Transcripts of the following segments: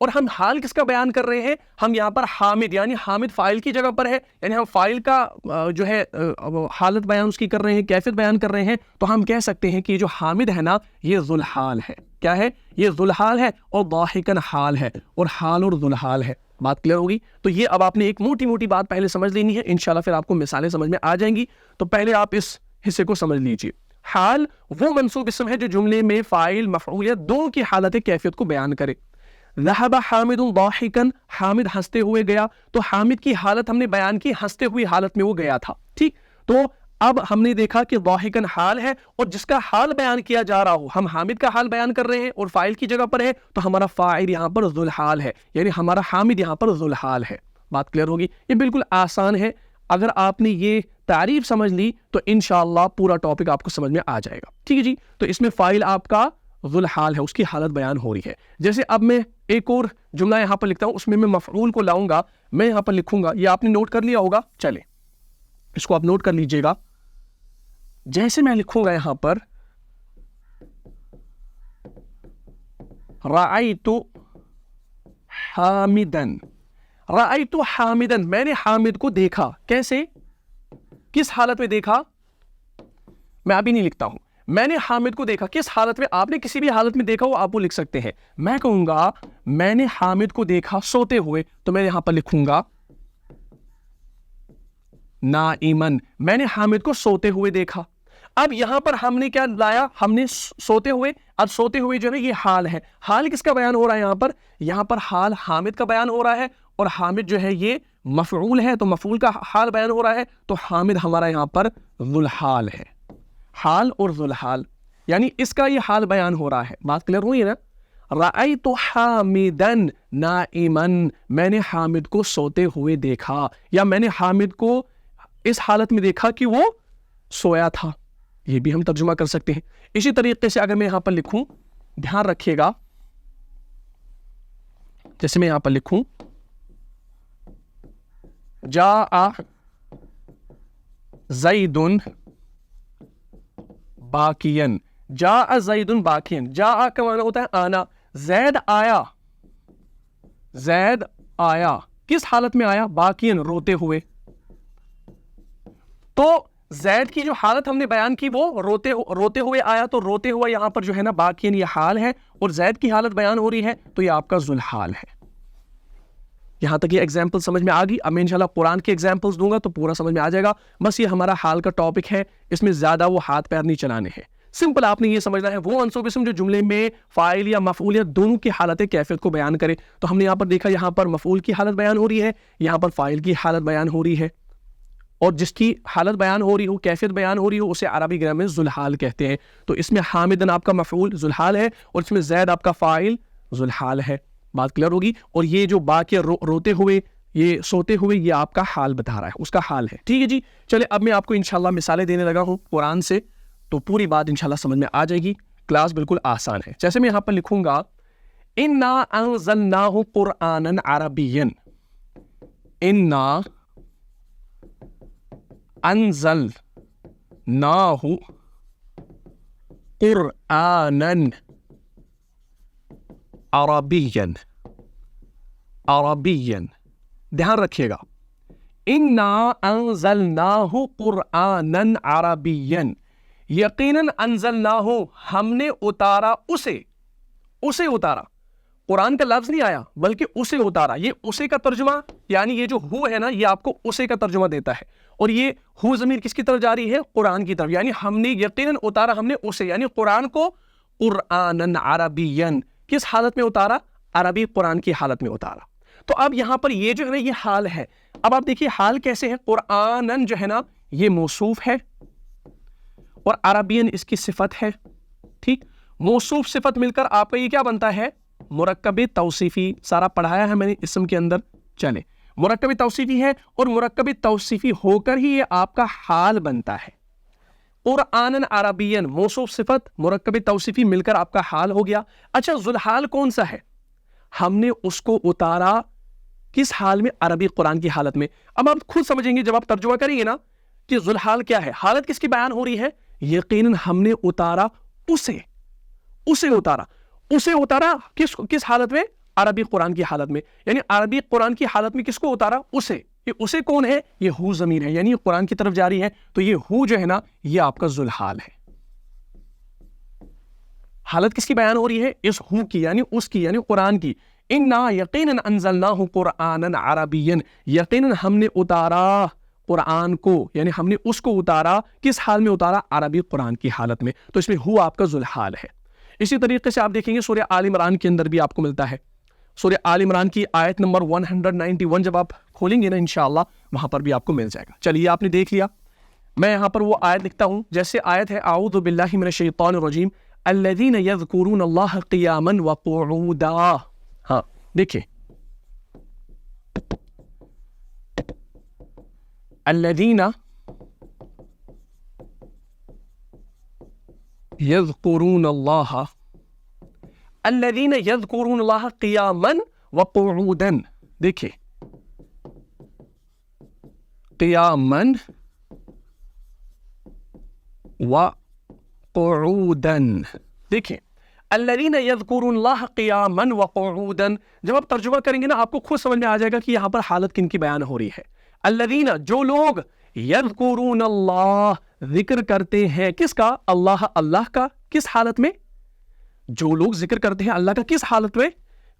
اور ہم حال کس کا بیان کر رہے ہیں؟ ہم یہاں پر حامد، یعنی حامد فاعل کی جگہ پر ہے، یعنی ہم فاعل کا جو ہے حالت بیان اس کی کر رہے ہیں، کیفیت بیان کر رہے ہیں، تو ہم کہہ سکتے ہیں کہ یہ جو حامد ہے نا یہ ذوالحال ہے. کیا ہے؟ یہ ذوالحال ہے، اور ضاحکن حال ہے، اور حال اور ذوالحال ہے. بات کلیئر ہوگی؟ تو یہ اب آپ نے ایک موٹی موٹی بات پہلے سمجھ لینی ہے، انشاءاللہ پھر آپ کو مثالیں سمجھ میں آ جائیں گی. تو پہلے آپ اس حصے کو سمجھ لیجیے. حال وہ منصوب اسم ہے جو جملے میں فاعل مفعول یا دونوں کی حالت کیفیت کو بیان کرے. ذهب حامد ضاحکا، حامد ہنستے ہوئے گیا. تو حامد کی حالت ہم نے بیان کی، ہنستے ہوئی حالت میں وہ گیا تھا. ٹھیک، تو اب ہم نے دیکھا کہ ضاحکن حال ہے، اور جس کا حال بیان کیا جا رہا ہو، ہم حامد کا حال بیان کر رہے ہیں اور فاعل کی جگہ پر ہے، تو ہمارا فاعل یہاں پر ذوالحال ہے، یعنی ہمارا حامد یہاں پر ذوالحال ہے. بات کلیئر ہوگی؟ یہ بالکل آسان ہے. اگر آپ نے یہ تعریف سمجھ لی تو انشاءاللہ پورا ٹاپک آپ کو سمجھ میں آ جائے گا. ٹھیک ہے جی. تو اس میں فاعل آپ کا ذوالحال ہے، اس کی حالت بیان ہو رہی ہے. جیسے اب میں ایک اور جملہ یہاں پر لکھتا ہوں، اس میں مفعول کو لاؤں گا، میں یہاں پر لکھوں گا، یہ آپ نے نوٹ کر لیا ہوگا، چلے اس کو آپ نوٹ کر لیجئے گا. جیسے میں لکھوں گا یہاں پر رأیت حامدن، رأیت حامدن، میں نے حامد کو دیکھا. کیسے؟ کس حالت میں دیکھا؟ میں ابھی نہیں لکھتا ہوں. میں نے حامد کو دیکھا کس حالت میں؟ آپ نے کسی بھی حالت میں دیکھا ہو آپ وہ لکھ سکتے ہیں. میں کہوں گا میں نے حامد کو دیکھا سوتے ہوئے، تو میں یہاں پر لکھوں گا نائمن، میں نے حامد کو سوتے ہوئے دیکھا. اب یہاں پر ہم نے کیا لایا؟ ہم نے سوتے ہوئے. اب سوتے ہوئے جو ہے یہ حال ہے. حال کس کا بیان ہو رہا ہے یہاں پر؟ یہاں پر حال حامد کا بیان ہو رہا ہے، اور حامد جو ہے یہ مفعول ہے، تو مفعول کا حال بیان ہو رہا ہے. تو حامد ہمارا یہاں پر ذوالحال ہے. حال اور ذوالحال، یعنی اس کا یہ حال بیان ہو رہا ہے. بات کلیئر ہوئی ہے نا؟ رأیت حامدن نائمن، میں نے حامد کو سوتے ہوئے دیکھا، یا میں نے حامد کو اس حالت میں دیکھا کہ وہ سویا تھا. یہ بھی ہم ترجمہ کر سکتے ہیں. اسی طریقے سے اگر میں یہاں پر لکھوں، دھیان رکھیے گا، جیسے میں یہاں پر لکھوں جاء زید باقین، جاء زید باقین، جاء کا معنی ہوتا ہے آنا. زید آیا، زید آیا کس حالت میں آیا؟ باقین، روتے ہوئے. تو زید کی جو حالت ہم نے بیان کی وہ روتے ہوئے آیا، تو روتے ہوئے یہاں پر جو ہے نا باقین یہ حال ہے، اور زید کی حالت بیان ہو رہی ہے، تو یہ آپ کا ذوالحال ہے. یہاں تک یہ ایگزامپل سمجھ میں آ گئی. اب میں انشاءاللہ قرآن کے ایگزامپلس دوں گا تو پورا سمجھ میں آ جائے گا. بس یہ ہمارا حال کا ٹاپک ہے، اس میں زیادہ وہ ہاتھ پیر نہیں چلانے ہیں. سمپل آپ نے یہ سمجھنا ہے وہ منصوب اسم جو جملے میں فاعل یا مفعول یا دونوں کی حالت کیفیت کو بیان کرے. تو ہم نے یہاں پر دیکھا، یہاں پر مفعول کی حالت بیان ہو رہی ہے، یہاں پر فاعل کی حالت بیان ہو رہی ہے، اور جس کی حالت بیان ہو رہی ہو، کیفیت بیان ہو رہی ہو، اسے عربی گرامر میں ذوالحال کہتے ہیں. تو اس میں حامدن آپ کا مفعول ذوالحال ہے، اور اس میں زید آپ کا فاعل ذوالحال ہے. بات کلیئر ہوگی؟ اور یہ جو باقی روتے ہوئے، یہ سوتے ہوئے، یہ آپ کا حال بتا رہا ہے، اس کا حال ہے. ٹھیک ہے جی. چلے اب میں آپ کو انشاءاللہ مثالیں دینے لگا ہوں قرآن سے، تو پوری بات انشاءاللہ سمجھ میں آ جائے گی. کلاس بالکل آسان ہے. جیسے میں یہاں پر لکھوں گا انا انزلناہ قرآنا عربیا، انا انزلناہ قرآنا عربیا، عربیا، دھیان رکھیے گا، انا انزلناہ قرآنا عربیا، یقیناً انزلناہ ہم نے اتارا اسے اتارا. قرآن کا لفظ نہیں آیا بلکہ اسے اتارا. یہ اسے کا ترجمہ، یعنی یہ جو ہو ہے نا، یہ آپ کو اسے کا ترجمہ دیتا ہے، اور یہ ہو ضمیر کس کی طرف جا رہی ہے؟ قرآن کی طرف. یعنی ہم نے یقیناً اتارا، ہم نے اسے یعنی قرآن کو قرآنا عربیا، کس حالت میں اتارا؟ عربی قرآن کی حالت میں اتارا. تو اب یہاں پر یہ جو ہے نا یہ حال ہے. اب آپ دیکھیے حال کیسے ہے. قرآنن جو ہے نا یہ موصوف ہے، اور عربین اس کی صفت ہے. ٹھیک، موصوف صفت مل کر آپ کا یہ کیا بنتا ہے؟ مرکب توصیفی. سارا پڑھایا ہے میں نے اسم کے اندر. چلے، مرکب توصیفی ہے، اور مرکب توصیفی ہو کر ہی یہ آپ کا حال بنتا ہے. قرآنن عربین، موصوف صفت مرکب توصیفی مل کر آپ کا حال ہو گیا. اچھا، ذوالحال کون سا ہے؟ ہم نے اس کو اتارا کس حال میں؟ عربی قرآن کی حالت میں. اب آپ خود سمجھیں گے جب آپ ترجمہ کریں گے نا کہ ذوالحال کیا ہے، حالت کس کی بیان ہو رہی ہے؟ یقیناً ہم نے اتارا اسے اتارا کس حالت میں؟ عربی قرآن کی حالت میں، یعنی عربی قرآن کی حالت میں کس کو اتارا؟ اسے. یہ اسے کون ہے؟ یہ ہو ضمیر ہے، یعنی قرآن کی طرف جاری ہے، تو یہ ہو جو ہے نا یہ آپ کا ذوالحال ہے. حالت کس کی بیان ہو رہی ہے؟ اس ہو کی، یعنی اس کی، یعنی قرآن کی. انا یقیناً انزلناہ قرآنا عربیا، یقیناً ہم نے اتارا قرآن کو، یعنی ہم نے اس کو اتارا، کس حال میں اتارا؟ عربی قرآن کی حالت میں. تو اس میں ہو آپ کا ذوالحال ہے. اسی طریقے سے آپ دیکھیں گے سورہ آل عمران کے اندر بھی آپ کو ملتا ہے. سورہ آل عمران کی آیت نمبر 191 جب آپ کھولیں گے نا انشاءاللہ وہاں پر بھی آپ کو مل جائے گا. چلیے آپ نے دیکھ لیا، میں یہاں پر وہ آیت لکھتا ہوں. جیسے آیت ہے اعوذ باللہ من الشیطان الرجیم الذین یذکرون اللہ قیاما وقعودا. ہاں دیکھیں، الذین یذکرون اللہ، الذین یذکرون اللہ قیاما وقعودا. دیکھیں قیاما وقعودا، دیکھیں الذین یذکرون اللہ قیاما وقعودا. جب آپ ترجمہ کریں گے نا آپ کو خود سمجھ میں آ جائے گا کہ یہاں پر حالت کن کی بیان ہو رہی ہے. الذین جو لوگ، یذکرون اللہ ذکر کرتے ہیں، کس کا؟ اللہ، اللہ کا. کس حالت میں؟ جو لوگ ذکر کرتے ہیں اللہ کا کس حالت میں؟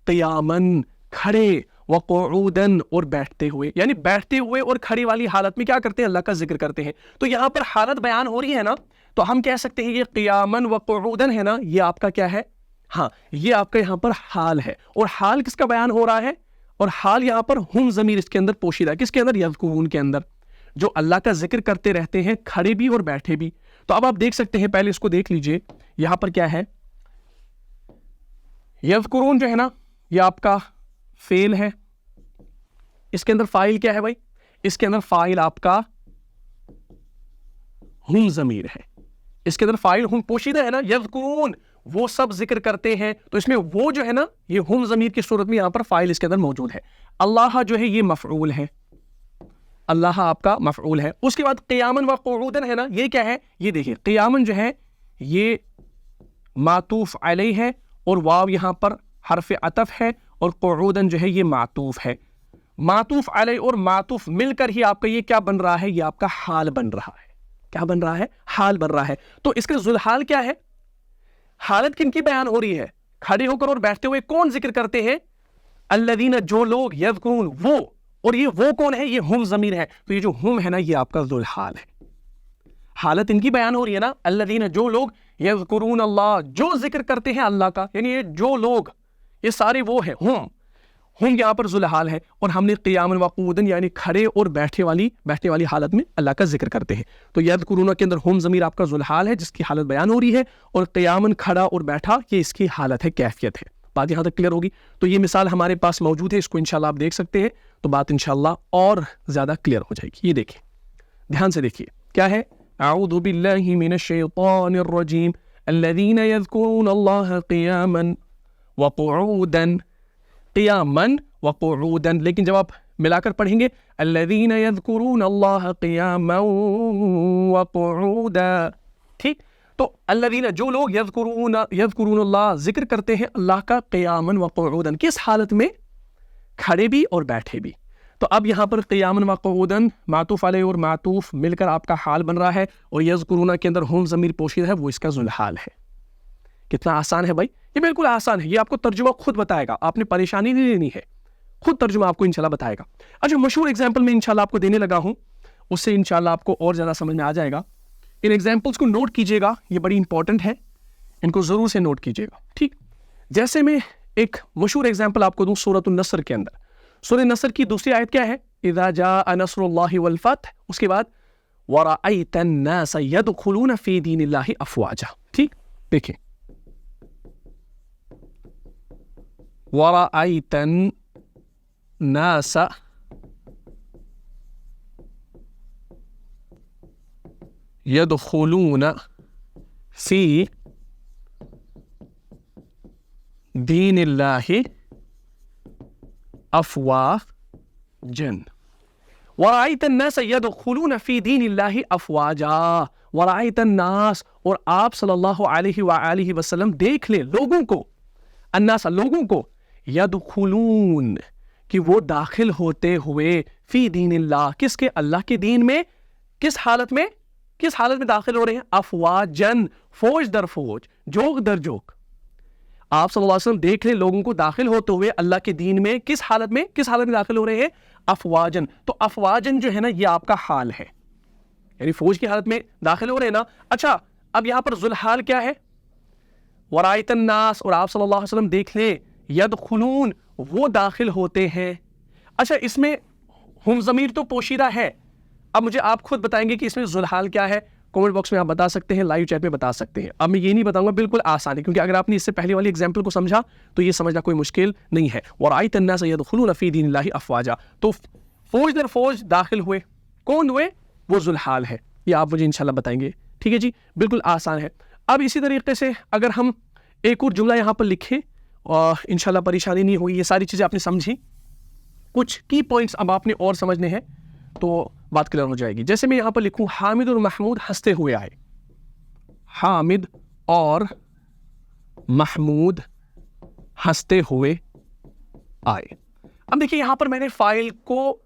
قیامن کھڑے، وقعودن اور بیٹھتے ہوئے، یعنی بیٹھتے ہوئے اور کھڑی والی حالت میں کیا کرتے ہیں؟ اللہ کا ذکر کرتے ہیں. تو یہاں پر حالت بیان ہو رہی ہے نا، تو ہم کہہ سکتے ہیں یہ قیامن وقعودن ہے نا، یہ آپ کا کیا ہے؟ ہاں یہ آپ کا یہاں پر حال ہے. اور حال کس کا بیان ہو رہا ہے؟ اور حال یہاں پر ہم ضمیر اس کے اندر پوشیدہ ہے. کس کے اندر؟ یذکرون کے اندر، جو اللہ کا ذکر کرتے رہتے ہیں کھڑے بھی اور بیٹھے بھی. تو اب آپ دیکھ سکتے ہیں، پہلے اس کو دیکھ لیجئے، یہاں پر کیا ہے؟ یذکرون جو ہے نا یہ آپ کا فعل ہے. اس کے اندر فاعل کیا ہے بھائی؟ اس کے اندر فاعل آپ کا ہم ضمیر ہے. اس کے اندر فاعل ہم پوشیدہ ہے نا، یذکرون وہ سب ذکر کرتے ہیں. تو اس میں وہ جو ہے نا یہ ہم ضمیر کی صورت میں یہاں پر فاعل اس کے اندر موجود ہے. اللہ جو ہے یہ مفعول ہے، اللہ آپ کا مفعول ہے. اس کے بعد قیامن و قعودن ہے نا، یہ کیا ہے؟ یہ دیکھیں قیامن جو ہے یہ معطوف علیہ ہے اور واو یہاں پر حرف عطف ہے، اور قعودن جو ہے یہ معطوف ہے. معطوف علیہ اور معطوف مل کر ہی آپ کا یہ کیا بن رہا ہے؟ یہ آپ کا حال بن رہا ہے. کیا بن رہا ہے؟ حال بن رہا ہے. تو اس کا ذوالحال کیا ہے؟ حالت کن کی بیان ہو رہی ہے؟ کھڑے ہو کر اور بیٹھتے ہوئے کون ذکر کرتے ہیں؟ الذین جو لوگ، یذکرون وہ، اور یہ وہ کون ہے؟ یہ ہم ضمیر ہے. تو یہ جو ہم ہے نا یہ آپ کا ذوالحال ہے. حالت ان کی بیان ہو رہی ہے نا، الذین جو لوگ، یذکرون اللہ جو ذکر کرتے ہیں اللہ کا، یعنی یہ جو لوگ یہ سارے وہ ہیں، ہم یہاں پر ذوالحال ہے. اور ہم نے قیامن وقعودن یعنی کھڑے اور بیٹھنے والی حالت میں اللہ کا ذکر کرتے ہیں. تو یذکرون کے اندر ہم ضمیر آپ کا ذوالحال ہے جس کی حالت بیان ہو رہی ہے، اور قیامن کھڑا اور بیٹھا یہ اس کی حالت ہے، کیفیت ہے. بات یہاں تک کلیئر ہوگی. تو یہ مثال ہمارے پاس موجود ہے، اس کو انشاءاللہ آپ دیکھ سکتے ہیں، تو بات انشاءاللہ اور زیادہ کلیئر ہو جائے گی. یہ دیکھیں دھیان سے دیکھیے کیا ہے. اعوذ باللہ من الشیطان الرجیم الذین یذکرون اللہ قیاما وقعودا، قیاما وقعودا، لیکن جب آپ ملا کر پڑھیں گے الذین یذکرون اللہ قیاما وقعودا، ٹھیک. تو الذین جو لوگ، یذکرون اللہ ذکر کرتے ہیں اللہ کا، قیاما وقعودا کس حالت میں؟ کھڑے بھی اور بیٹھے بھی. تو اب یہاں پر قیاما وقعودا معطوف علیہ اور معطوف مل کر آپ کا حال بن رہا ہے، اور یذکرون کے اندر ہم ضمیر پوشیدہ ہے، وہ اس کا ذوالحال ہے. کتنا آسان ہے بھائی، یہ بالکل آسان ہے. یہ آپ کو ترجمہ خود بتائے گا، آپ نے پریشانی نہیں لینی ہے، خود ترجمہ آپ کو انشاءاللہ بتائے گا. اچھا مشہور ایگزامپل میں انشاءاللہ آپ کو دینے لگا ہوں، اس سے انشاءاللہ آپ کو اور زیادہ سمجھ میں آ جائے گا. ان ایگزامپلس کو نوٹ کیجیے گا، یہ بڑی امپورٹنٹ ہے، ان کو ضرور سے نوٹ کیجیے گا، ٹھیک. جیسے میں ایک مشہور ایگزامپل آپ کو دوں سورۃ النصر کے اندر. سورہ نصر کی دوسری آیت کیا ہے؟ اذا جاء نصر اللہ والفتح، اس کے بعد ورأیت الناس یدخلون فی دین اللہ افواجا، ٹھیک. دیکھیں ورأیت الناس یدخلون فی دین اللہ افواجا، ورأیت الناس یدخلون فی دین اللہ افواجا، ورأیت الناس اور آپ صلی اللہ علیہ وآلہ وسلم دیکھ لیں لوگوں کو، الناس لوگوں کو، یدخلون کہ وہ داخل ہوتے ہوئے فی دین اللہ کس کے اللہ کے دین میں کس حالت میں داخل ہو رہے ہیں افواجن فوج در فوج جوگ در جوگ آپ صلی اللہ علیہ وسلم دیکھ لیں لوگوں کو داخل ہوتے ہوئے اللہ کے دین میں کس حالت میں داخل ہو رہے ہیں افواجن تو افواجن جو ہے نا یہ آپ کا حال ہے یعنی فوج کی حالت میں داخل ہو رہے ہیں نا اچھا اب یہاں پر ذوالحال کیا ہے ورائت الناس اور آپ صلی اللہ علیہ وسلم دیکھ لیں یدخلون وہ داخل ہوتے ہیں اچھا اس میں ہم ضمیر تو پوشیدہ ہے اب مجھے آپ خود بتائیں گے کہ اس میں ذوالحال کیا ہے کامنٹ باکس میں آپ بتا سکتے ہیں لائیو چیٹ میں بتا سکتے ہیں اب میں یہ نہیں بتاؤں گا بالکل آسان ہے کیونکہ اگر آپ نے اس سے پہلے والی ایگزامپل کو سمجھا تو یہ سمجھنا کوئی مشکل نہیں ہے ورائت الناس یدخلون فی دین اللہ افواجا تو فوج در فوج داخل ہوئے کون ہوئے وہ ذوالحال ہے یہ آپ مجھے انشاءاللہ بتائیں گے ٹھیک ہے جی بالکل آسان ہے اب اسی طریقے سے اگر ہم ایک اور جملہ یہاں پر لکھیں اور انشاءاللہ پریشانی نہیں ہوئی یہ ساری چیزیں آپ نے سمجھی کچھ کی پوائنٹس اب آپ نے اور سمجھنے ہیں تو بات کلیئر ہو جائے گی جیسے میں یہاں پر لکھوں حامد اور محمود ہنستے ہوئے آئے حامد اور محمود ہنستے ہوئے آئے اب دیکھیں یہاں پر میں نے فائل کو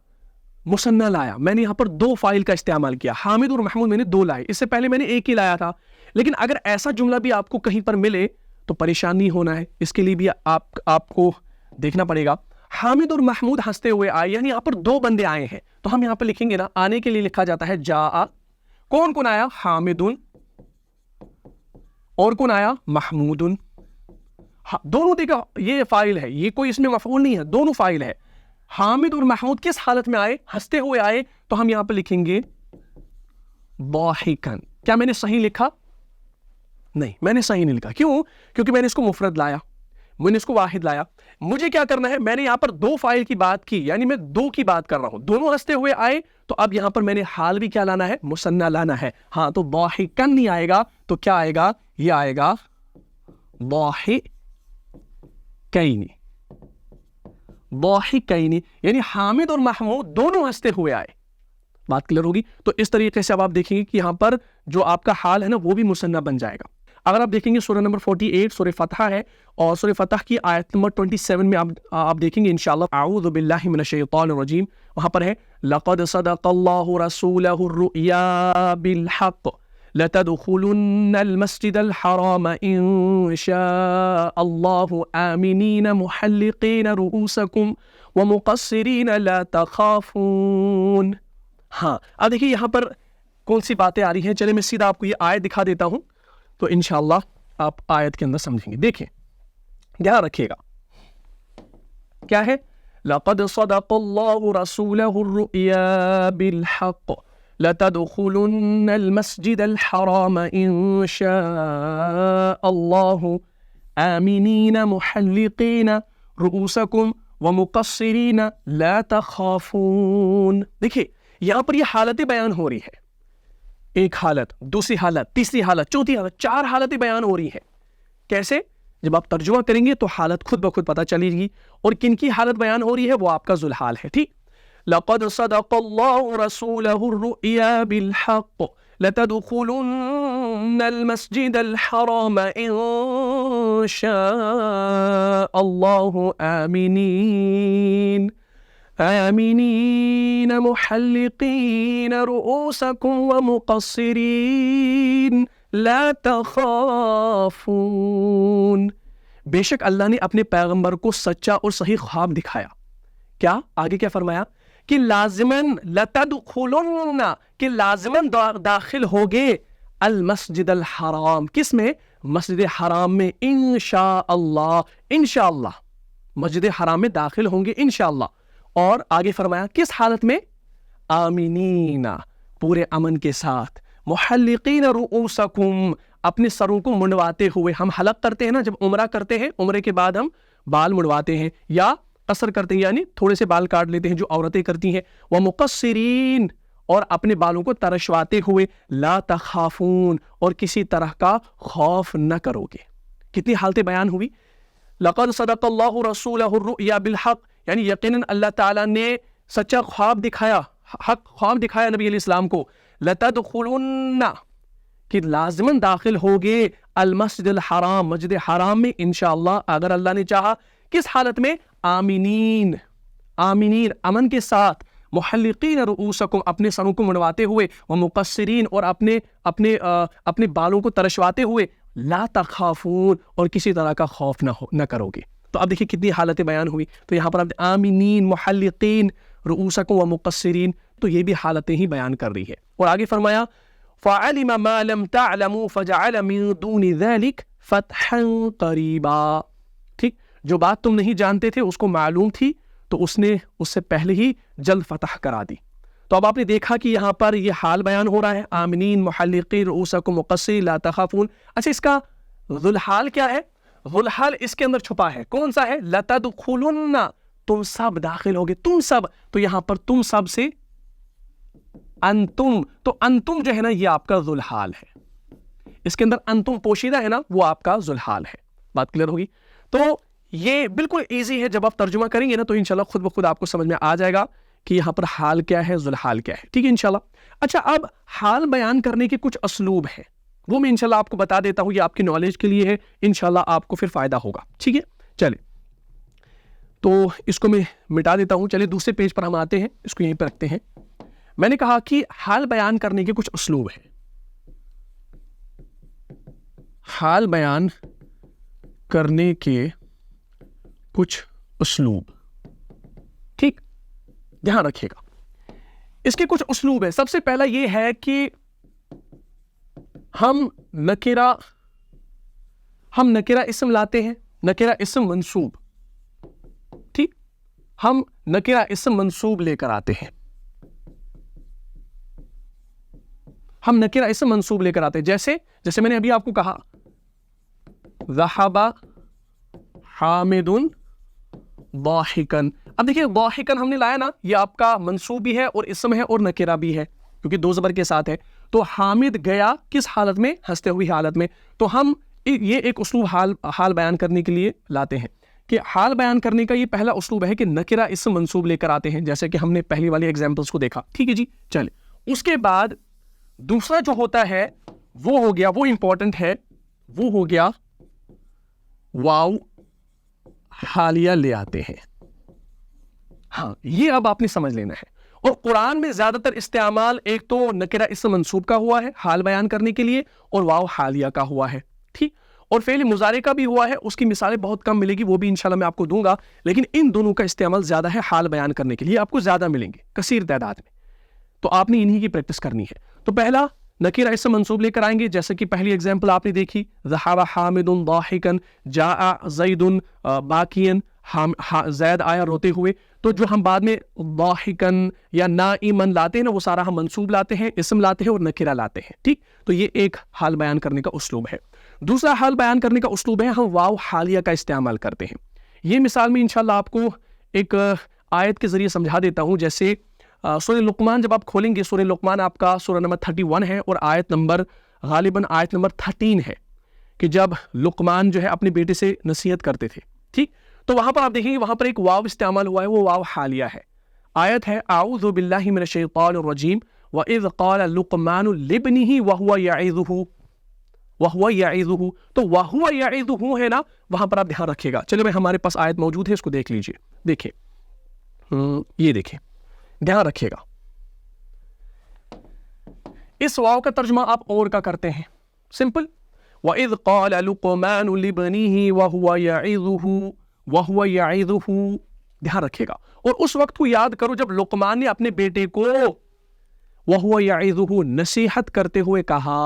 مثنیٰ لایا میں نے یہاں پر دو فائل کا استعمال کیا حامد اور محمود میں نے دو لائے اس سے پہلے میں نے ایک ہی لایا تھا لیکن اگر ایسا جملہ بھی آپ کو کہیں پر ملے تو پریشان نہیں ہونا ہے اس کے لیے بھی آپ کو دیکھنا پڑے گا حامد اور محمود ہنستے ہوئے آئے یعنی یہاں پر دو بندے آئے ہیں تو ہم یہاں پر لکھیں گے نا آنے کے لیے لکھا جاتا ہے جاء کون آیا حامدن اور کون آیا محمودن دونوں دیکھا یہ فاعل ہے یہ کوئی اس میں مفعول نہیں ہے دونوں فاعل ہے حامد اور محمود کس حالت میں آئے ہنستے ہوئے آئے تو ہم یہاں پر لکھیں گے ضاحکن کیا میں نے صحیح لکھا نہیں میں نے صحیح نہیں لکھا کیوں کیونکہ میں نے اس کو مفرد لایا میں نے اس کو واحد لایا مجھے کیا کرنا ہے میں نے یہاں پر دو فاعل کی بات کی یعنی میں دو کی بات کر رہا ہوں دونوں ہنستے ہوئے آئے تو اب یہاں پر میں نے حال بھی کیا لانا ہے مثنیٰ لانا ہے ہاں تو ضاحکن نہیں آئے گا تو کیا آئے گا یہ آئے گا ضاحکین یعنی حامد اور محمود دونوں ہنستے ہوئے آئے بات کلیئر ہوگی تو اس طریقے سے اب آپ دیکھیں گے کہ یہاں پر جو آپ کا حال ہے نا وہ بھی مثنیٰ بن جائے گا اگر آپ دیکھیں گے سورہ نمبر 48 سورہ فتح ہے اور سورہ فتح کی آیت نمبر 27 میں آپ دیکھیں گے انشاءاللہ اعوذ باللہ من الشیطان الرجیم وہاں پر ہے لقد صدق اللہ رسولہ الرؤیا بالحق لتدخلن المسجد الحرام ان شاء اللہ آمنین محلقین رؤوسکم ومقصرین لا تخافون ہاں اب دیکھیں یہاں پر کون سی باتیں آ رہی ہیں چلے میں سیدھا آپ کو یہ آیت دکھا دیتا ہوں تو انشاءاللہ آپ آیت کے اندر سمجھیں گے دیکھیں دھیان رکھیے گا کیا ہے لقد صدق اللہ رسولہ الرؤیا بالحق لتدخلن المسجد الحرام ان شاء اللہ آمنین محلقین رؤوسکم ومقصرین لا تخافون دیکھیں یہاں پر یہ حالتیں بیان ہو رہی ہے ایک حالت دوسری حالت تیسری حالت چوتھی حالت چار حالتیں بیان ہو رہی ہیں کیسے جب آپ ترجمہ کریں گے تو حالت خود بخود پتہ چلے گی اور کن کی حالت بیان ہو رہی ہے وہ آپ کا ذوالحال ہے ٹھیک لقد صدق اللہ رسولہ الرؤیا بالحق لتدخلن المسجد الحرام ان شاء اللہ آمنین محلقین رؤوسکم ومقصرین لا تخافون بے شک اللہ نے اپنے پیغمبر کو سچا اور صحیح خواب دکھایا کیا آگے کیا فرمایا کہ لازماً لتدخلن کہ لازماً داخل ہوگے المسجد الحرام کس میں مسجد حرام میں انشاءاللہ مسجد حرام میں داخل ہوں گے انشاءاللہ اور آگے فرمایا کس حالت میں آمینین پورے امن کے ساتھ محلقین رؤوسکم اپنے سروں کو منڈواتے ہوئے ہم حلق کرتے ہیں نا جب عمرہ کرتے ہیں عمرے کے بعد ہم بال منڈواتے ہیں یا قصر کرتے ہیں یعنی تھوڑے سے بال کاٹ لیتے ہیں جو عورتیں کرتی ہیں ومقصرین اور اپنے بالوں کو ترشواتے ہوئے لا تخافون اور کسی طرح کا خوف نہ کرو گے کتنی حالتیں بیان ہوئی لقد صدق اللہ رسولہ الرؤیا بالحق یعنی یقیناً اللہ تعالیٰ نے سچا خواب دکھایا حق خواب دکھایا نبی علیہ السلام کو لتدخلن کہ لازماً داخل ہوگے المسجد الحرام مسجد حرام میں انشاءاللہ اگر اللہ نے چاہا کس حالت میں؟ آمینین، آمینین امن کے ساتھ، محلقین رؤوسکم اپنے سروں کو منڈواتے ہوئے، ومقصرین اور اپنے بالوں کو ترشواتے ہوئے، لا تخافون اور کسی طرح کا خوف نہ کرو گے. تو اب دیکھیں کتنی حالتیں بیان ہوئی. تو یہاں پر آپ آمینین، محلقین رؤوسکم ومقصرین، تو یہ بھی حالتیں ہی بیان کر رہی ہے. اور آگے فرمایا فَعَلِمَ مَا لَمْ تَعْلَمُوا فَجَعَلَ مِن دُونِ ذَلِكَ فَتْحًا قَرِيبًا. ٹھیک، جو بات تم نہیں جانتے تھے اس کو معلوم تھی تو اس نے اس سے پہلے ہی جلد فتح کرا دی. تو اب آپ نے دیکھا کہ یہاں پر یہ حال بیان ہو رہا ہے، آمنین محلقین رؤوسکم مقصرین لا تخافون. اچھا اس کا ذوالحال کیا ہے؟ ذوالحال اس کے اندر چھپا ہے، کون سا ہے؟ لَتَدْخُلُنَّ، تم سب داخل ہوگے، تم سب. تو یہاں پر تم سب سے انتم، تو انتم جو ہے نا یہ آپ کا ذوالحال ہے. اس کے اندر انتم پوشیدہ ہے نا، وہ آپ کا ذوالحال ہے. بات کلیئر ہوگی؟ تو یہ بالکل ایزی ہے، جب آپ ترجمہ کریں گے نا تو انشاءاللہ خود بخود آپ کو سمجھ میں آ جائے گا کہ یہاں پر حال کیا ہے، ذوالحال کیا ہے. ٹھیک ہے انشاءاللہ. اچھا اب حال بیان کرنے کے کچھ اسلوب ہیں، وہ میں انشاءاللہ آپ کو بتا دیتا ہوں، یہ آپ کی نالج کے لیے ہے، انشاءاللہ آپ کو پھر فائدہ ہوگا. ٹھیک ہے چلے، تو اس کو میں مٹا دیتا ہوں. چلے دوسرے پیج پر ہم آتے ہیں، اس کو یہیں پہ رکھتے ہیں. میں نے کہا کہ حال بیان کرنے کے کچھ اسلوب ہیں. حال بیان کرنے کے کچھ اسلوب، ٹھیک، دھیان رکھیے گا. اس کے کچھ اسلوب ہے. سب سے پہلا یہ ہے کہ ہم نکرہ اسم لاتے ہیں، نکرہ اسم منصوب. ٹھیک، ہم نکرہ اسم منصوب لے کر آتے ہیں، ہم نکرہ اسم منصوب لے کر آتے ہیں. جیسے میں نے ابھی آپ کو کہا ذہب حامد ضاحکن. اب دیکھیے ضاحکن ہم نے لایا نا، یہ آپ کا منصوب بھی ہے اور اسم ہے اور نکرہ بھی ہے کیونکہ دو زبر کے ساتھ ہے. تو حامد گیا کس حالت میں؟ ہنستے ہوئی حالت میں. تو ہم یہ ایک اسلوب حال بیان کرنے کے لیے لاتے ہیں کہ حال بیان کرنے کا یہ پہلا اسلوب ہے کہ نکرہ اسم منصوب لے کر آتے ہیں، جیسے کہ ہم نے پہلی والی ایگزامپلس کو دیکھا. ٹھیک ہے جی چلے. اس کے بعد دوسرا جو ہوتا ہے وہ ہو گیا، وہ امپورٹنٹ ہے، وہ ہو گیا واو حالیہ لے آتے ہیں. ہاں یہ اب آپ نے سمجھ لینا ہے. اور قرآن میں زیادہ تر استعمال ایک تو نکرہ اسم منصوب کا ہوا ہے حال بیان کرنے کے لیے، اور واو حالیہ کا ہوا ہے. ٹھیک، اور فعل مضارع کا بھی ہوا ہے، اس کی مثالیں بہت کم ملے گی، وہ بھی انشاءاللہ میں آپ کو دوں گا. لیکن ان دونوں کا استعمال زیادہ ہے حال بیان کرنے کے لیے، آپ کو زیادہ ملیں گے کثیر تعداد میں. تو آپ نے انہی کی پریکٹس کرنی ہے. تو پہلا نکرہ اسم منصوب لے کر آئیں گے، جیسے کہ پہلی ایگزامپل آپ نے دیکھی ذہب حامد ضاحکا، جاء زید باکیا، زید آیا روتے ہوئے. تو جو ہم بعد میں ضاحکن یا نائما لاتے ہیں نا، وہ سارا ہم منصوب لاتے ہیں، اسم لاتے ہیں اور نکرہ لاتے ہیں. ٹھیک، تو یہ ایک حال بیان کرنے کا اسلوب ہے. دوسرا حال بیان کرنے کا اسلوب ہے ہم واو حالیہ کا استعمال کرتے ہیں. یہ مثال میں انشاءاللہ آپ کو ایک آیت کے ذریعے سمجھا دیتا ہوں. جیسے سورہ لقمان جب آپ کھولیں گے، سورہ لقمان آپ کا سورہ نمبر 31 ہے اور آیت نمبر غالباً آیت نمبر 13 ہے، کہ جب لقمان جو ہے اپنے بیٹے سے نصیحت کرتے تھے. ٹھیک، تو وہاں پر آپ دیکھیں گے وہاں پر ایک واو استعمال ہوا ہے، وہ واو حالیہ ہے. آیت ہے اعوذ باللہ من الشیطان الرجیم وَإِذْ قَالَ لُقْمَانُ لِابْنِهِ وَهُوَ يَعِظُهُ. تو وَهُوَ يَعِظُهُ ہے نا، وہاں پر آپ دھیان رکھیے گا. چلو بھائی ہمارے پاس آیت موجود ہے، اس کو دیکھ لیجئے. دیکھیں یہ دیکھیں، دھیان رکھیے گا. اس واو کا ترجمہ آپ اور کا کرتے ہیں، سمپل. وَإِذْ قَالَ لُقْمَانُ لِابْنِهِ وَهُوَ يَعِظُهُ. دھیان رکھیے گا. اور اس وقت کو یاد کرو جب لقمان نے اپنے بیٹے کو وَهُوَ يَعِظُهُ نصیحت کرتے ہوئے کہا،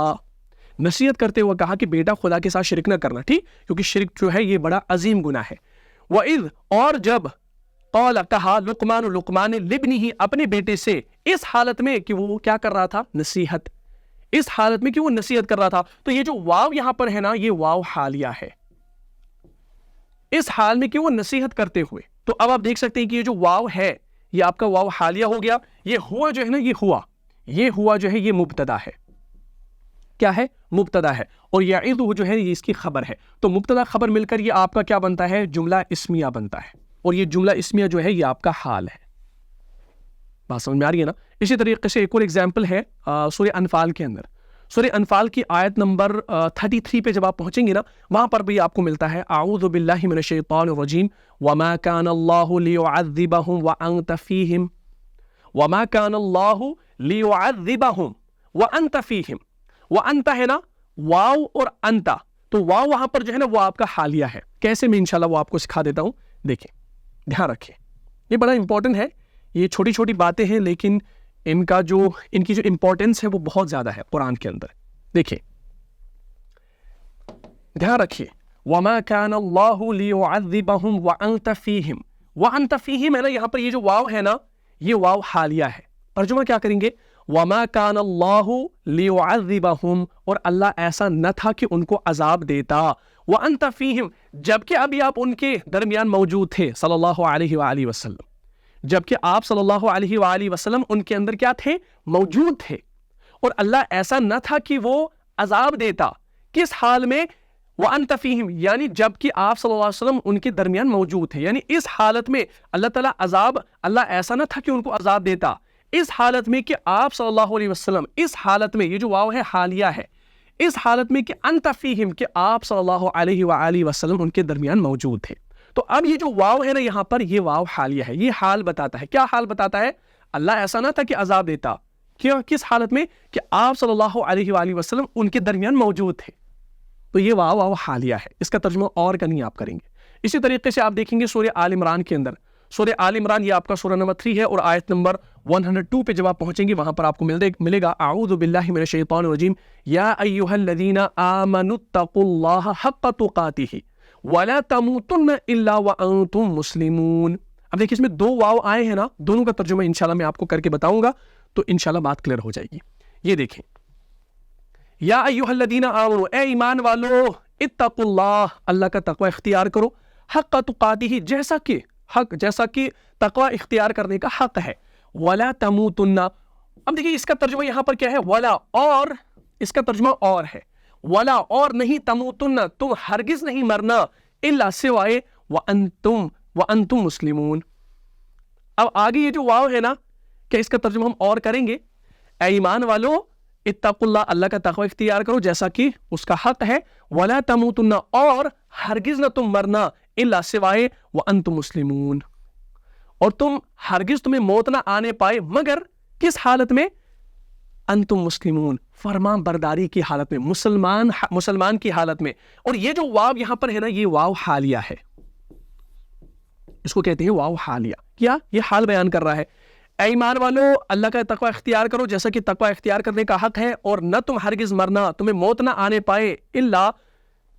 نصیحت کرتے ہوئے کہا کہ بیٹا خدا کے ساتھ شرک نہ کرنا. ٹھیک، کیونکہ شرک جو ہے یہ بڑا عظیم گناہ ہے. وَإِذْ اور جب قال کہا لقمان لابنہ اپنے بیٹے سے، اس حالت میں کہ وہ کیا کر رہا تھا؟ نصیحت. اس حالت میں کہ وہ نصیحت کر رہا تھا. تو یہ جو واو یہاں پر ہے نا، یہ واو حالیہ ہے، اس حال میں کہ وہ نصیحت کرتے ہوئے. تو اب آپ دیکھ سکتے ہیں کہ یہ جو واو ہے یہ آپ کا واو حالیہ ہو گیا. یہ ہوا جو ہے نا، یہ ہوا جو ہے یہ مبتدا ہے. کیا ہے؟ مبتدا ہے. اور یعظہ جو ہے یہ اس کی خبر ہے. تو مبتدا خبر مل کر یہ آپ کا کیا بنتا ہے؟ جملہ اسمیہ بنتا ہے. اور یہ جملہ اسمیہ جو ہے یہ آپ کا حال ہے. بات سمجھ میں آ رہی ہے نا؟ اسی طریقے سے ایک اور ایگزامپل ہے سورہ انفال کے اندر. سورہ انفال کی آیت نمبر 33 پہ جب آپ پہنچیں گے نا، وہاں پر بھی آپ کو ملتا ہے اعوذ باللہ من الشیطان الرجیم وما کان اللہ لیعذبہم وانت فیہم، وما کان اللہ لیعذبہم وانت فیہم، وانت ہے نا واو اور انتا، تو واو وہاں پر جو ہے نا وہ آپ کا حالیہ ہے. کیسے میں انشاءاللہ وہ آپ کو سکھا دیتا ہوں. دیکھیں دھیان رکھیں، یہ بڑا امپورٹنٹ ہے. یہ چھوٹی چھوٹی باتیں ہیں لیکن ان کی جو امپورٹنس ہے وہ بہت زیادہ ہے قرآن کے اندر. دیکھیں دھیان رکھیے، وما کان اللہ لیعذبہم وانت فیہم، وانت فیہم ہے نا، یہاں پر یہ جو واو ہے نا یہ واو حالیہ ہے. ترجمہ کیا کریں گے؟ وما کان اللہ لیعذبہم، اور اللہ ایسا نہ تھا کہ ان کو عذاب دیتا، وانت فیہم، جبکہ ابھی آپ ان کے درمیان موجود تھے صلی اللہ علیہ وآلہ وسلم، جبکہ آپ صلی اللہ علیہ وآلہ وسلم ان کے اندر کیا تھے؟ موجود تھے. اور اللہ ایسا نہ تھا کہ وہ عذاب دیتا. کس حال میں؟ وَأَنْتَ فِيهِمْ، یعنی جبکہ آپ صلی اللہ علیہ وسلم ان کے درمیان موجود تھے، یعنی اس حالت میں اللہ تعالیٰ اللہ ایسا نہ تھا کہ ان کو عذاب دیتا، اس حالت میں کہ آپ صلی اللہ علیہ وسلم، اس حالت میں، یہ جو واو ہے حالیہ ہے، اس حالت میں کہ انت فیہم، کہ آپ صلی اللہ علیہ وآلہ وسلم ان کے درمیان موجود تھے. تو اب یہ جو واو ہے نا یہاں پر، یہ واو حالیہ ہے، یہ حال بتاتا ہے. کیا حال بتاتا ہے؟ اللہ ایسا نہ تھا کہ عذاب دیتا. کیوں؟ کس حالت میں؟ کہ آپ صلی اللہ علیہ وآلہ وسلم ان کے درمیان موجود تھے. تو یہ واو حالیہ ہے، اس کا ترجمہ اور کا نہیں آپ کریں گے. اسی طریقے سے آپ دیکھیں گے سورہ آل عمران کے اندر، سورہ آل عمران یہ آپ کا سورہ نمبر 3 ہے، اور آیت نمبر 102 پہ جب آپ پہنچیں گے وہاں پر آپ کو ملے گا اعوذ باللہ من الشیطان الرجیم یا ایھا الذین آمنوا اتقوا اللہ حق تقاتہ وَلَا تَمُوتُنَّ إِلَّا وَأَنْتُمْ مُسْلِمُونَ. اب دیکھیں اس میں دو واو آئے ہیں نا، دونوں کا ترجمہ انشاءاللہ میں آپ کو کر کے بتاؤں گا تو انشاءاللہ بات کلیئر ہو جائے گی. یہ دیکھیں، یا ایھا الذین آمنوا، اے ایمان والو، اتقوا اللہ، اللہ کا تقوی اختیار کرو، حق تقاتہ، جیسا کہ تقوی اختیار کرنے کا حق ہے، وَلَا تَمُوتُنَّ. اب دیکھیں اس کا ترجمہ یہاں پر کیا ہے؟ وَلَا، اور، اس کا ترجمہ اور ہے، ولا، اور نہیں، تموتن، تم ہرگز نہیں مرنا، الا، سوائے، وانتم مسلمون. اب آگے یہ جو واو ہے نا، کہ اس کا ترجمہ ہم اور کریں گے، اے ایمان والو، اتقوا اللہ، اللہ کا تقوی اختیار کرو جیسا کہ اس کا حق ہے، ولا تموتن، اور ہرگز نہ تم مرنا، الا، سوائے، وانتم مسلمون، اور تم ہرگز تمہیں موت نہ آنے پائے مگر کس حالت میں؟ انتم مسلمون، فرمان برداری کی حالت میں، مسلمان کی حالت میں. اور یہ جو واو یہاں پر ہے نا یہ واو حالیہ ہے، اس کو کہتے ہیں واو حالیہ. کیا؟ یہ حال بیان کر رہا ہے، اے ایمان والو، اللہ کا تقوی اختیار کرو جیسا کہ تقوی اختیار کرنے کا حق ہے، اور نہ تم ہرگز مرنا، تمہیں موت نہ آنے پائے، الا،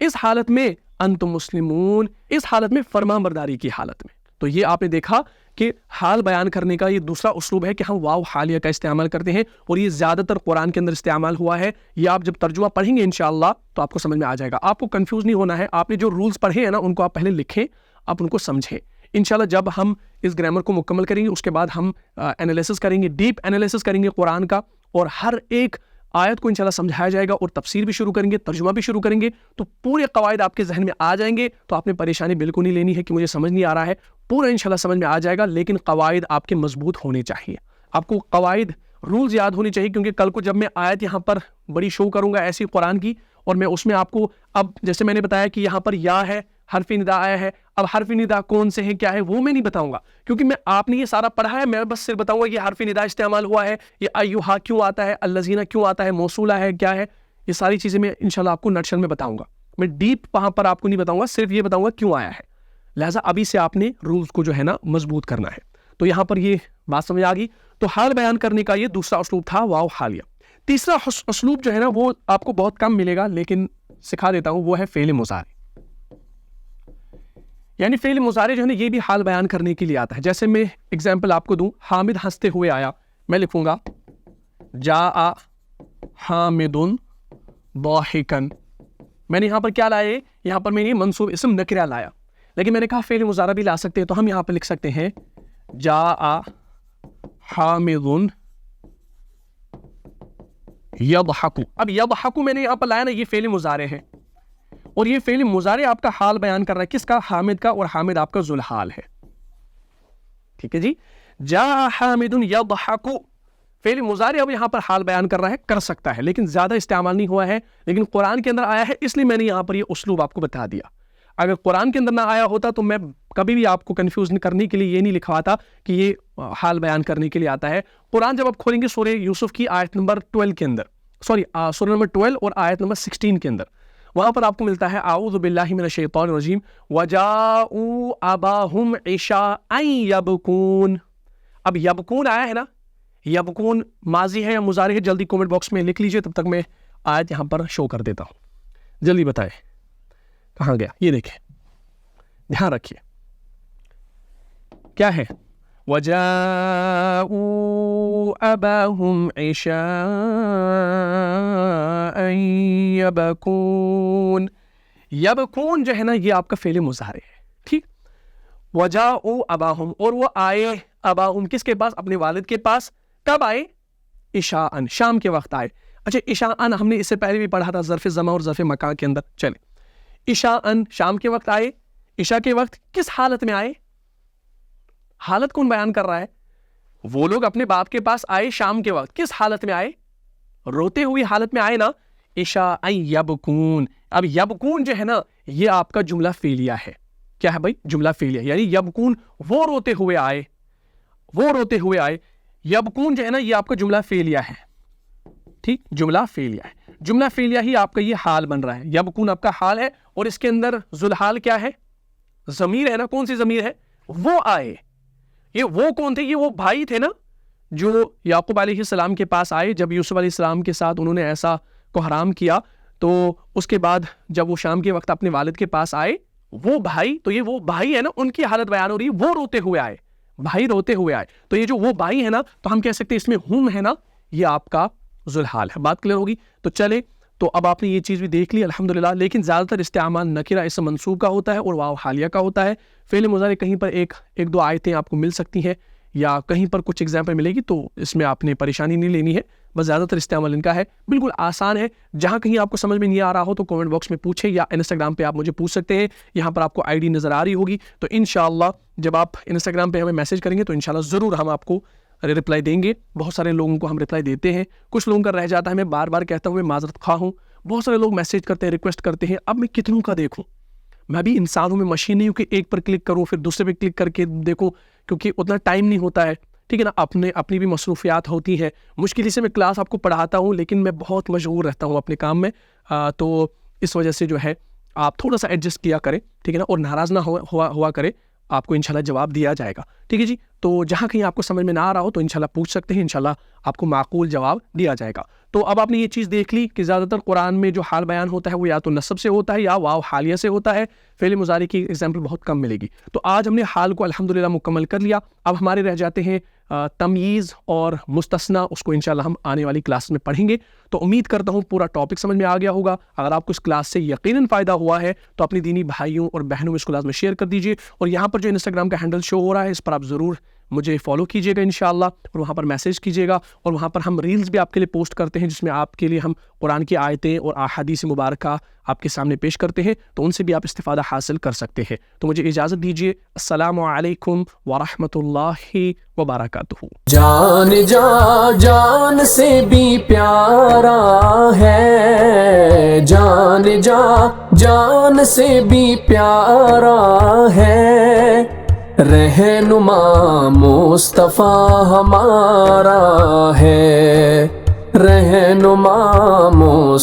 اس حالت میں، انتم مسلمون، اس حالت میں، فرمان برداری کی حالت میں. تو یہ آپ نے دیکھا کہ حال بیان کرنے کا یہ دوسرا اسلوب ہے کہ ہم واو حالیہ کا استعمال کرتے ہیں، اور یہ زیادہ تر قرآن کے اندر استعمال ہوا ہے. یہ آپ جب ترجمہ پڑھیں گے انشاءاللہ تو آپ کو سمجھ میں آ جائے گا. آپ کو کنفیوز نہیں ہونا ہے، آپ نے جو رولز پڑھے ہیں نا ان کو آپ پہلے لکھیں، آپ ان کو سمجھیں. انشاءاللہ جب ہم اس گرامر کو مکمل کریں گے اس کے بعد ہم انالیسس کریں گے، ڈیپ انالیسس کریں گے قرآن کا، اور ہر ایک آیت کو انشاءاللہ سمجھایا جائے گا، اور تفسیر بھی شروع کریں گے، ترجمہ بھی شروع کریں گے، تو پورے قواعد آپ کے ذہن میں آ جائیں گے. تو آپ نے پریشانی بالکل نہیں لینی ہے کہ مجھے سمجھ نہیں آ رہا ہے، پورا انشاءاللہ سمجھ میں آ جائے گا. لیکن قواعد آپ کے مضبوط ہونے چاہیے، آپ کو قواعد، رولز یاد ہونے چاہیے، کیونکہ کل کو جب میں آیت یہاں پر بڑی شو کروں گا ایسی قرآن کی، اور میں اس میں آپ کو، اب جیسے میں نے بتایا کہ یہاں پر یا ہے، حرف ندا آیا ہے، اب حرف ندا کون سے ہیں، کیا ہے، وہ میں نہیں بتاؤں گا، کیونکہ آپ نے یہ سارا پڑھا ہے. میں بس صرف بتاؤں گا یہ حرف ندا استعمال ہوا ہے، یہ ایھا کیوں آتا ہے، الذین کیوں آتا ہے، موصولہ ہے، کیا ہے، یہ ساری چیزیں میں انشاءاللہ آپ کو نٹشل میں بتاؤں گا. میں ڈیپ وہاں پر آپ کو نہیں بتاؤں گا، صرف یہ بتاؤں گا کیوں آیا ہے. لہٰذا ابھی سے آپ نے رولز کو جو ہے نا مضبوط کرنا ہے. تو یہاں پر یہ بات سمجھ آ گئی. تو حال بیان کرنے کا یہ دوسرا اسلوب تھا، واو حالیہ. تیسرا اسلوب جو ہے نا وہ آپ کو بہت کم ملے گا لیکن سکھا دیتا ہوں، وہ ہے فعل مضارع. یعنی فعل مضارع جو ہے نا یہ بھی حال بیان کرنے کے لیے آتا ہے. جیسے میں اگزامپل آپ کو دوں، حامد ہنستے ہوئے آیا، میں لکھوں گا جاء حامد ضاحکا. میں نے یہاں پر کیا لایا؟ یہاں پر میں نے منصوب اسم نکرہ لایا، لیکن میں نے کہا فعل مضارع بھی لا سکتے ہیں، تو ہم یہاں پہ لکھ سکتے ہیں جاء حامد یضحک. اب یضحک میں نے یہاں پر لایا نا، یہ فعل مضارع ہے، اور یہ فعل مضارع آپ کا حال بیان کر رہا ہے. کس کا؟ حامد کا، اور حامد آپ کا ذوالحال ہے. ٹھیک ہے جی. جاء حامد یضحک، فعل مضارع اب یہاں پر حال بیان کر رہا ہے، کر سکتا ہے لیکن زیادہ استعمال نہیں ہوا ہے، لیکن قرآن کے اندر آیا ہے اس لیے میں نے یہاں پر یہ اسلوب آپ کو بتا دیا۔ اگر قرآن کے اندر نہ آیا ہوتا تو میں کبھی بھی آپ کو کنفیوز کرنے کے لیے یہ نہیں لکھواتا کہ یہ حال بیان کرنے کے لیے آتا ہے۔ قرآن جب آپ کھولیں گے سورہ یوسف کی آیت نمبر 12 کے اندر، سورہ نمبر 12 اور آیت نمبر 16 کے اندر، وہاں پر آپ کو ملتا ہے اعوذ باللہ من الشیطان الرجیم وجاءوا اباہم عشاء یبکون۔ اب یبکون آیا ہے نا، یبکون ماضی ہے یا مضارع ہے؟ جلدی کومنٹ باکس میں لکھ لیجئے، تب تک میں آیت یہاں پر شو کر دیتا ہوں، جلدی بتائیں کہاں گیا؟ یہ دیکھیں، دھیان رکھیے کیا ہے، وَجَاءُوا أَبَاهُمْ عِشَاءً يَبْكُونَ۔ یبکون جو ہے نا یہ آپ کا فعل مضارع ہے، ٹھیک۔ وَجَاءُوا أَبَاهُمْ، اور وہ آئے اباہم کس کے پاس؟ اپنے والد کے پاس۔ کب آئے؟ عشاءً، شام کے وقت آئے۔ اچھا عشاءً ہم نے اس سے پہلے بھی پڑھا تھا ظرف زمان اور ظرف مکان کے اندر، چلیں عشاءً شام کے وقت آئے۔ عشاء کے وقت کس حالت میں آئے؟ حالت کون بیان کر رہا ہے؟ وہ لوگ اپنے باپ کے پاس آئے شام کے وقت، کس حالت میں آئے؟ روتے ہوئی حالت میں آئے نا، عشاء یبکون۔ اب یبکون جو ہے نا یہ آپ کا جملہ فعلیہ ہے۔ کیا ہے بھائی؟ جملہ فعلیہ، یعنی یبکون وہ روتے ہوئے آئے، وہ روتے ہوئے آئے۔ یبکون جو ہے نا یہ آپ کا جملہ فعلیہ ہے، ٹھیک، جملہ فعلیہ ہے۔ جملہ فعلیہ ہی آپ کا یہ حال بن رہا ہے، یبکون آپ کا حال ہے، اور اس کے اندر ذوالحال کیا ہے؟ ضمیر ہے نا، کون سی ضمیر ہے؟ وہ آئے۔ یہ وہ کون تھے؟ یہ وہ بھائی تھے نا جو یعقوب علیہ السلام کے پاس آئے جب یوسف علیہ السلام کے ساتھ انہوں نے ایسا کو حرام کیا، تو اس کے بعد جب وہ شام کے وقت اپنے والد کے پاس آئے، وہ بھائی، تو یہ وہ بھائی ہے نا، ان کی حالت بیان ہو رہی ہے، وہ روتے ہوئے آئے، بھائی روتے ہوئے آئے، تو یہ جو وہ بھائی ہے نا، تو ہم کہہ سکتے ہیں اس میں ہم ہے نا، یہ آپ کا ذوالحال ہے۔ بات کلیئر ہوگی؟ تو چلے، تو اب آپ نے یہ چیز بھی دیکھ لی الحمدللہ، لیکن زیادہ تر استعمال نکرہ اسم منصوب کا ہوتا ہے اور واو حالیہ کا ہوتا ہے۔ فعل مضارع کہیں پر ایک دو آیتیں آپ کو مل سکتی ہیں یا کہیں پر کچھ ایگزامپل ملے گی، تو اس میں آپ نے پریشانی نہیں لینی ہے، بس زیادہ تر استعمال ان کا ہے، بالکل آسان ہے۔ جہاں کہیں آپ کو سمجھ میں نہیں آ رہا ہو تو کامنٹ باکس میں پوچھیں، یا انسٹاگرام پہ آپ مجھے پوچھ سکتے ہیں، یہاں پر آپ کو آئی ڈی نظر آ رہی ہوگی، تو انشاءاللہ جب آپ انسٹاگرام پہ ہمیں میسج کریں گے تو انشاءاللہ ضرور ہم آپ کو رپلائی دیں گے۔ بہت سارے لوگوں کو ہم رپلائی دیتے ہیں، کچھ لوگوں کا رہ جاتا ہے، میں بار بار کہتا ہوں میں معذرت خواہ ہوں، بہت سارے لوگ میسج کرتے ہیں، ریکویسٹ کرتے ہیں، اب میں کتنوں کا دیکھوں؟ میں بھی انسان ہوں، میں مشین نہیں ہوں کہ ایک پر کلک کروں پھر دوسرے پہ کلک کر کے دیکھوں، کیونکہ اتنا ٹائم نہیں ہوتا ہے، ٹھیک ہے نا، اپنی بھی مصروفیات ہوتی ہیں، مشکل سے میں کلاس آپ کو پڑھاتا ہوں لیکن میں بہت مشغول رہتا ہوں اپنے کام میں، تو اس وجہ سے جو ہے آپ تھوڑا سا ایڈجسٹ کیا کریں، ٹھیک ہے نا، اور ناراض نہ ہوا کرے، آپ کو انشاءاللہ جواب دیا جائے گا، ٹھیک ہے جی۔ تو جہاں کہیں آپ کو سمجھ میں نہ آ رہا ہو تو انشاءاللہ پوچھ سکتے ہیں، انشاءاللہ آپ کو معقول جواب دیا جائے گا۔ تو اب آپ نے یہ چیز دیکھ لی کہ زیادہ تر قرآن میں جو حال بیان ہوتا ہے وہ یا تو نصب سے ہوتا ہے یا واو حالیہ سے ہوتا ہے، فعل مضارع کی ایگزامپل بہت کم ملے گی۔ تو آج ہم نے حال کو الحمدللہ مکمل کر لیا، اب ہمارے رہ جاتے ہیں تمییز اور مستثنیٰ، اس کو انشاءاللہ ہم آنے والی کلاس میں پڑھیں گے۔ تو امید کرتا ہوں پورا ٹاپک سمجھ میں آ گیا ہوگا۔ اگر آپ کو اس کلاس سے یقیناً فائدہ ہوا ہے تو اپنی دینی بھائیوں اور بہنوں میں اس کلاس میں شیئر کر دیجیے، اور یہاں پر جو انسٹاگرام کا ہینڈل شو ہو رہا ہے اس پر آپ ضرور مجھے فالو کیجیے گا انشاءاللہ، اور وہاں پر میسیج کیجیے گا، اور وہاں پر ہم ریلز بھی آپ کے لیے پوسٹ کرتے ہیں جس میں آپ کے لیے ہم قرآن کی آیتیں اور احادیث مبارکہ آپ کے سامنے پیش کرتے ہیں، تو ان سے بھی آپ استفادہ حاصل کر سکتے ہیں۔ تو مجھے اجازت دیجیے، السلام علیکم ورحمۃ اللہ وبرکاتہ۔ جان جان سے بھی پیارا ہے، جان سے بھی پیارا ہے، رہنما مصطفیٰ ہمارا ہے، رہنما مصطفیٰ